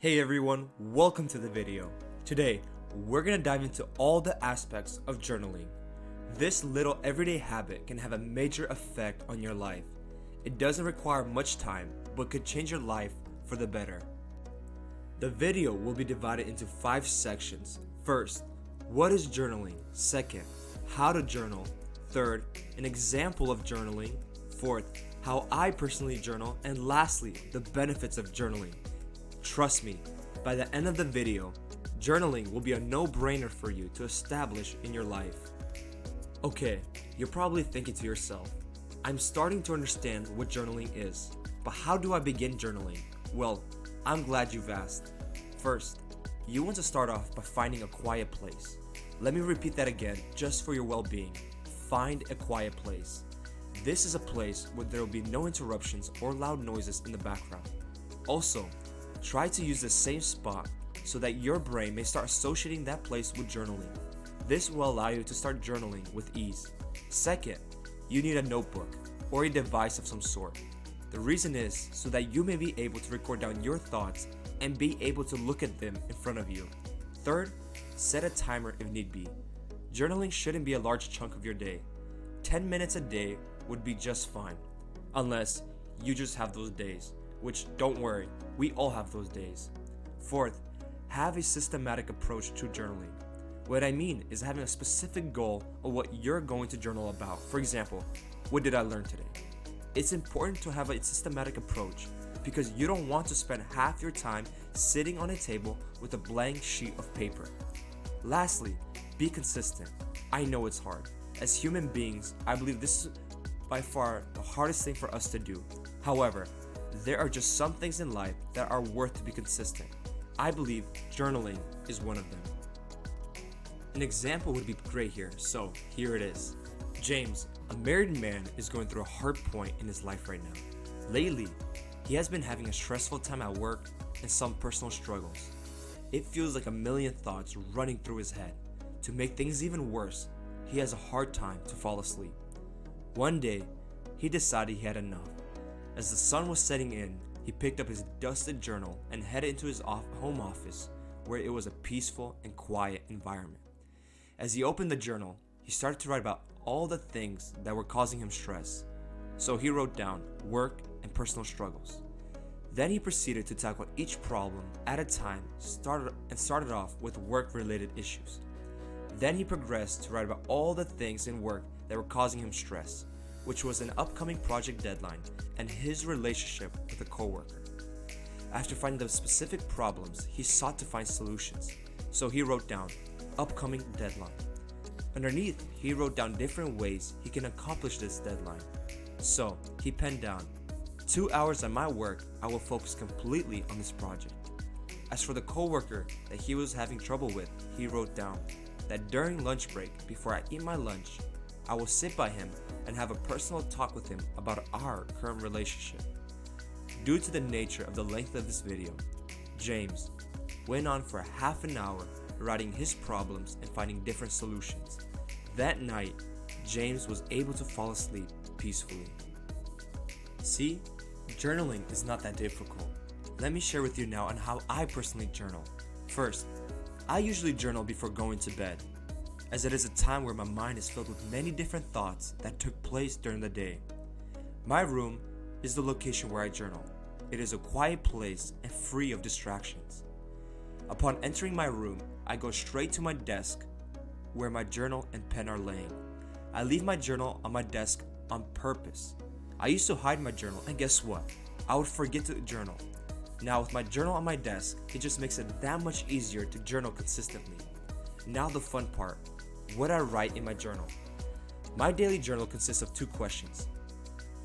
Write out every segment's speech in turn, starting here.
Hey everyone, welcome to the video. Today, we're gonna dive into all the aspects of journaling. This little everyday habit can have a major effect on your life. It doesn't require much time, but could change your life for the better. The video will be divided into 5 sections. First, what is journaling? Second, how to journal. Third, an example of journaling. Fourth, how I personally journal. And lastly, the benefits of journaling. Trust me, by the end of the video, journaling will be a no-brainer for you to establish in your life. Okay, you're probably thinking to yourself, I'm starting to understand what journaling is, but how do I begin journaling? Well, I'm glad you've asked. First, you want to start off by finding a quiet place. Let me repeat that again, just for your well-being. Find a quiet place. This is a place where there will be no interruptions or loud noises in the background. Also, try to use the same spot so that your brain may start associating that place with journaling. This will allow you to start journaling with ease. Second, you need a notebook or a device of some sort. The reason is so that you may be able to record down your thoughts and be able to look at them in front of you. Third, set a timer if need be. Journaling shouldn't be a large chunk of your day. 10 minutes a day would be just fine, unless you just have those days. Which, don't worry, we all have those days. Fourth, have a systematic approach to journaling. What I mean is having a specific goal of what you're going to journal about. For example, what did I learn today? It's important to have a systematic approach because you don't want to spend half your time sitting on a table with a blank sheet of paper. Lastly, be consistent. I know it's hard. As human beings, I believe this is by far the hardest thing for us to do. However, there are just some things in life that are worth to be consistent. I believe journaling is one of them. An example would be great here, so here it is. James, a married man, is going through a hard point in his life right now. Lately, he has been having a stressful time at work and some personal struggles. It feels like a million thoughts running through his head. To make things even worse, he has a hard time to fall asleep. One day, he decided he had enough. As the sun was setting in, he picked up his dusted journal and headed into his home office, where it was a peaceful and quiet environment. As he opened the journal, he started to write about all the things that were causing him stress. So he wrote down work and personal struggles. Then he proceeded to tackle each problem at a time, started off with work-related issues. Then he progressed to write about all the things in work that were causing him stress, which was an upcoming project deadline and his relationship with a coworker. After finding the specific problems, he sought to find solutions. So he wrote down upcoming deadline. Underneath, he wrote down different ways he can accomplish this deadline. So he penned down, 2 hours at my work, I will focus completely on this project. As for the coworker that he was having trouble with, he wrote down that during lunch break, before I eat my lunch, I will sit by him and have a personal talk with him about our current relationship. Due to the nature of the length of this video, James went on for half an hour writing his problems and finding different solutions. That night, James was able to fall asleep peacefully. See, journaling is not that difficult. Let me share with you now on how I personally journal. First, I usually journal before going to bed, as it is a time where my mind is filled with many different thoughts that took place during the day. My room is the location where I journal. It is a quiet place and free of distractions. Upon entering my room, I go straight to my desk where my journal and pen are laying. I leave my journal on my desk on purpose. I used to hide my journal, and guess what? I would forget to journal. Now with my journal on my desk, it just makes it that much easier to journal consistently. Now the fun part. What I write in my journal. My daily journal consists of 2 questions.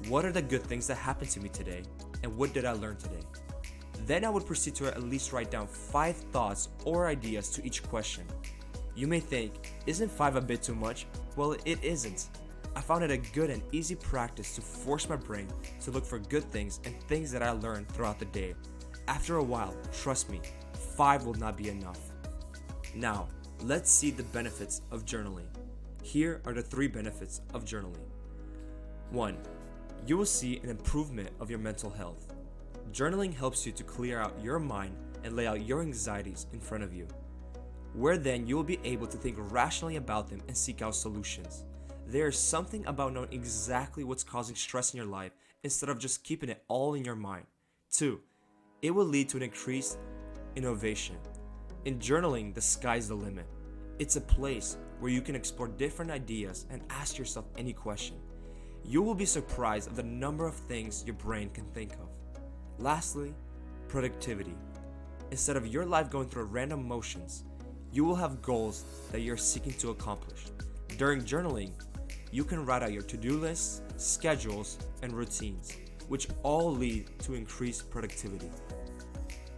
What are the good things that happened to me today? And what did I learn today? Then I would proceed to at least write down 5 thoughts or ideas to each question. You may think, isn't 5 a bit too much? Well, it isn't. I found it a good and easy practice to force my brain to look for good things and things that I learned throughout the day. After a while, trust me, 5 will not be enough. Now, let's see the benefits of journaling. Here are the 3 benefits of journaling. 1. You will see an improvement of your mental health. Journaling helps you to clear out your mind and lay out your anxieties in front of you, where then you will be able to think rationally about them and seek out solutions. There is something about knowing exactly what's causing stress in your life instead of just keeping it all in your mind. 2. It will lead to an increased innovation. In journaling, the sky's the limit. It's a place where you can explore different ideas and ask yourself any question. You will be surprised at the number of things your brain can think of. Lastly, productivity. Instead of your life going through random motions, you will have goals that you're seeking to accomplish. During journaling, you can write out your to-do lists, schedules, and routines, which all lead to increased productivity.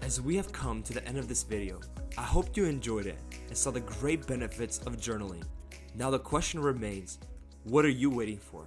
As we have come to the end of this video, I hope you enjoyed it and saw the great benefits of journaling. Now the question remains, what are you waiting for?